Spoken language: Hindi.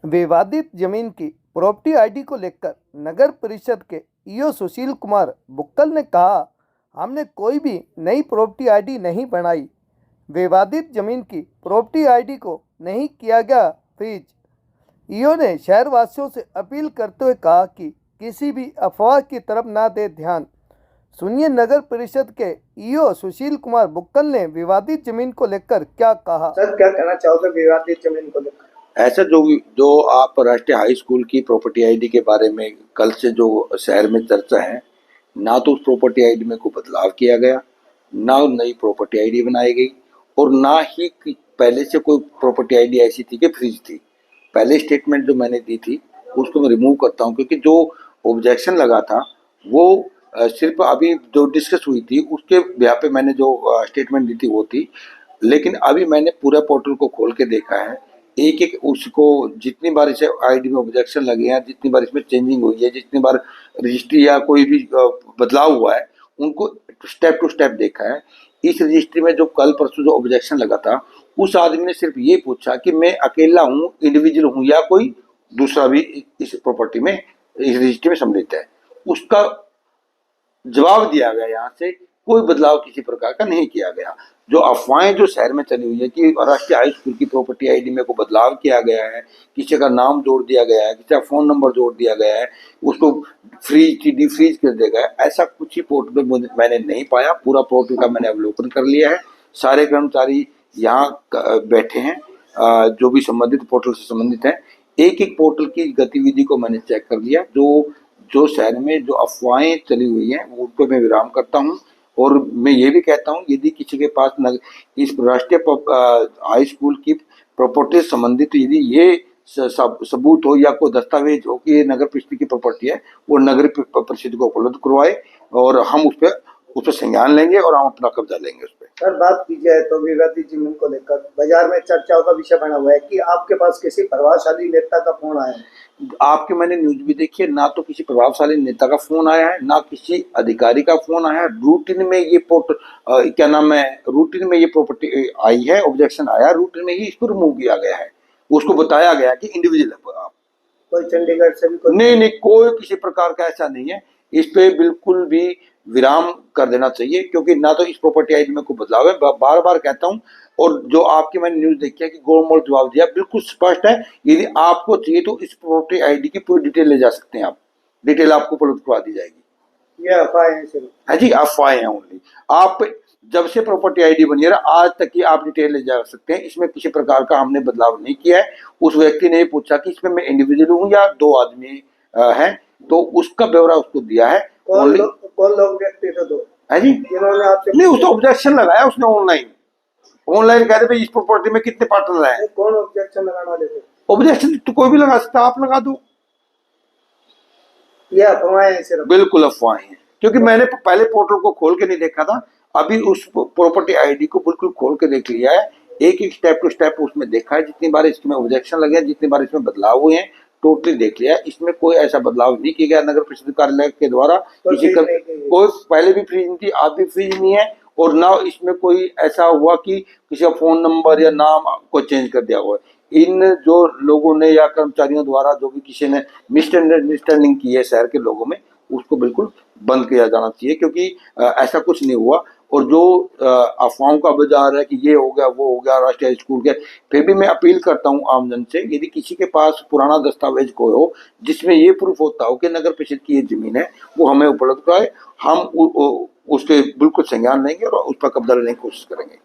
विवादित जमीन की प्रॉपर्टी आईडी को लेकर नगर परिषद के ईओ सुशील कुमार बुक्कल ने कहा, हमने कोई भी नई प्रॉपर्टी आईडी नहीं बनाई। विवादित जमीन की प्रॉपर्टी आईडी को नहीं किया गया फ्रीज। ईओ ने शहरवासियों से अपील करते हुए कहा कि किसी भी अफवाह की तरफ ना दे ध्यान। सुनिए नगर परिषद के ईओ सुशील कुमार बुक्कल ने विवादित जमीन को लेकर क्या कहा। सर, क्या कहना चाहोगे विवादित जमीन को लेकर? ऐसा जो आप राष्ट्रीय हाई स्कूल की प्रॉपर्टी आईडी के बारे में कल से जो शहर में चर्चा है, ना तो उस प्रॉपर्टी आईडी में कोई बदलाव किया गया, ना नई प्रॉपर्टी आईडी बनाई गई, और ना ही पहले से कोई प्रॉपर्टी आईडी ऐसी थी कि फ्रीज थी। पहले स्टेटमेंट जो मैंने दी थी उसको मैं रिमूव करता हूँ, क्योंकि जो ऑब्जेक्शन लगा था वो सिर्फ अभी जो डिस्कस हुई थी उसके यहाँ पे मैंने जो स्टेटमेंट दी थी वो थी। लेकिन अभी मैंने पूरा पोर्टल को खोल के देखा है, एक एक उसको जितनी बार इसे आईडी में ऑब्जेक्शन लगे हैं, जितनी बार इसमें चेंजिंग हुई है, जितनी बार रजिस्ट्री या कोई भी बदलाव हुआ है, उनको स्टेप टू स्टेप देखा है। इस रजिस्ट्री में जो कल परसों जो ऑब्जेक्शन लगा था, उस आदमी ने सिर्फ ये पूछा कि मैं अकेला हूँ, इंडिविजुअल हूँ, या कोई दूसरा भी इस प्रॉपर्टी में, इस रजिस्ट्री में सम्मिलित है। उसका जवाब दिया गया, यहाँ से कोई बदलाव किसी प्रकार का नहीं किया गया। जो अफवाहें जो शहर में चली हुई है कि राष्ट्रीय हाई स्कूल की प्रॉपर्टी आईडी में को बदलाव किया गया है, किसी का नाम जोड़ दिया गया है, किसी का फोन नंबर जोड़ दिया गया है, उसको फ्रीज डिफ्रीज कर दिया गया है, ऐसा कुछ ही पोर्टल में मैंने नहीं पाया। पूरा पोर्टल का मैंने अवलोकन कर लिया है। सारे कर्मचारी यहाँ बैठे हैं जो भी संबंधित पोर्टल से संबंधित है। एक एक पोर्टल की गतिविधि को मैंने चेक कर लिया। जो शहर में जो अफवाहें चली हुई हैं उनको मैं विराम करता हूं, और मैं ये भी कहता हूं, यदि किसी के पास इस राष्ट्रीय हाई स्कूल की प्रॉपर्टी से संबंधित यदि ये सबूत हो या कोई दस्तावेज हो कि ये नगर परिषद की प्रॉपर्टी है, वो नगर परिषद को उपलब्ध करवाए, और हम उस पर संज्ञान लेंगे और हम अपना कब्जा लेंगे उस पर। सर, बात की जाए तो विवादित जमीन को लेकर बाजार में चर्चाओं का विषय बना हुआ है कि आपके पास किसी प्रभावशाली नेता का फोन आया है। आपके मैंने न्यूज भी देखी है, ना तो किसी प्रभावशाली नेता का फोन आया है, ना किसी अधिकारी का फोन आया है। रूटीन में ये क्या नाम है, रूटीन में ये प्रॉपर्टी आई है, ऑब्जेक्शन आया, रूटीन में ही इसको रिमूव किया गया है। उसको बताया गया कि इंडिविजुअल है आप। कोई चंडीगढ़ से भी नहीं, कोई किसी प्रकार का ऐसा नहीं है। इस पे बिल्कुल भी विराम कर देना चाहिए, क्योंकि ना तो इस प्रॉपर्टी आईडी में कोई बदलाव है, बार बार कहता हूं। और जो आपकी मैंने न्यूज देखी है कि गोलमोल जवाब दिया, बिल्कुल स्पष्ट है। यदि आपको चाहिए तो इस प्रॉपर्टी आईडी की पूरी डिटेल ले जा सकते हैं आप, डिटेल आपको उपलब्ध करवा दी जाएगी। ये अफवाहें है जी, अफवाहें हैं ओनली। आप जब से प्रॉपर्टी आईडी बनी है आज तक की आप डिटेल ले जा सकते हैं। इसमें किसी प्रकार का हमने बदलाव नहीं किया है। उस व्यक्ति ने पूछा कि इसमें मैं इंडिविजुअल हूँ या दो आदमी हैं, तो उसका ब्यौरा उसको दिया है। कौन लोग व्यक्ति थे दो? है जी, जिन्होंने आपसे नहीं, उसने ऑब्जेक्शन लगाया, उसने ऑनलाइन कहते भाई इस प्रॉपर्टी में कितने पार्टनर हैं। कौन ऑब्जेक्शन लगाने वाले थे? ऑब्जेक्शन तो कोई भी लगा सकता, आप लगा दो। ये अफवाहें सिर्फ, बिल्कुल अफवाहें हैं, क्योंकि मैंने पहले पोर्टल को खोल के नहीं देखा था, अभी उस प्रॉपर्टी आईडी को बिल्कुल खोल के देख लिया है। एक एक स्टेप टू स्टेप उसमें देखा है, जितनी बार इसमें ऑब्जेक्शन लगे, जितनी बार इसमें बदलाव हुए हैं, टोटली देख लिया। इसमें कोई ऐसा बदलाव नहीं किया गया नगर परिषद कार्यालय के द्वारा। कोई पहले भी फ्रीज नहीं थी, आज भी फ्रीज नहीं है, और ना इसमें कोई ऐसा हुआ कि किसी का फोन नंबर या नाम को चेंज कर दिया हुआ है। इन जो लोगों ने या कर्मचारियों द्वारा जो भी किसी ने मिसअंडरस्टैंडिंग की है शहर के लोगों में, उसको बिल्कुल बंद किया जाना चाहिए, क्योंकि ऐसा कुछ नहीं हुआ। और जो अफवाहों का बाजार है कि ये हो गया वो हो गया राष्ट्रीय स्कूल के, फिर भी मैं अपील करता हूँ आमजन से, यदि किसी के पास पुराना दस्तावेज कोई हो जिसमें ये प्रूफ होता हो कि नगर परिषद की ये जमीन है, वो हमें उपलब्ध कराए। हम उसके बिल्कुल संज्ञान लेंगे और उस पर कब्जा लेने की कोशिश करेंगे।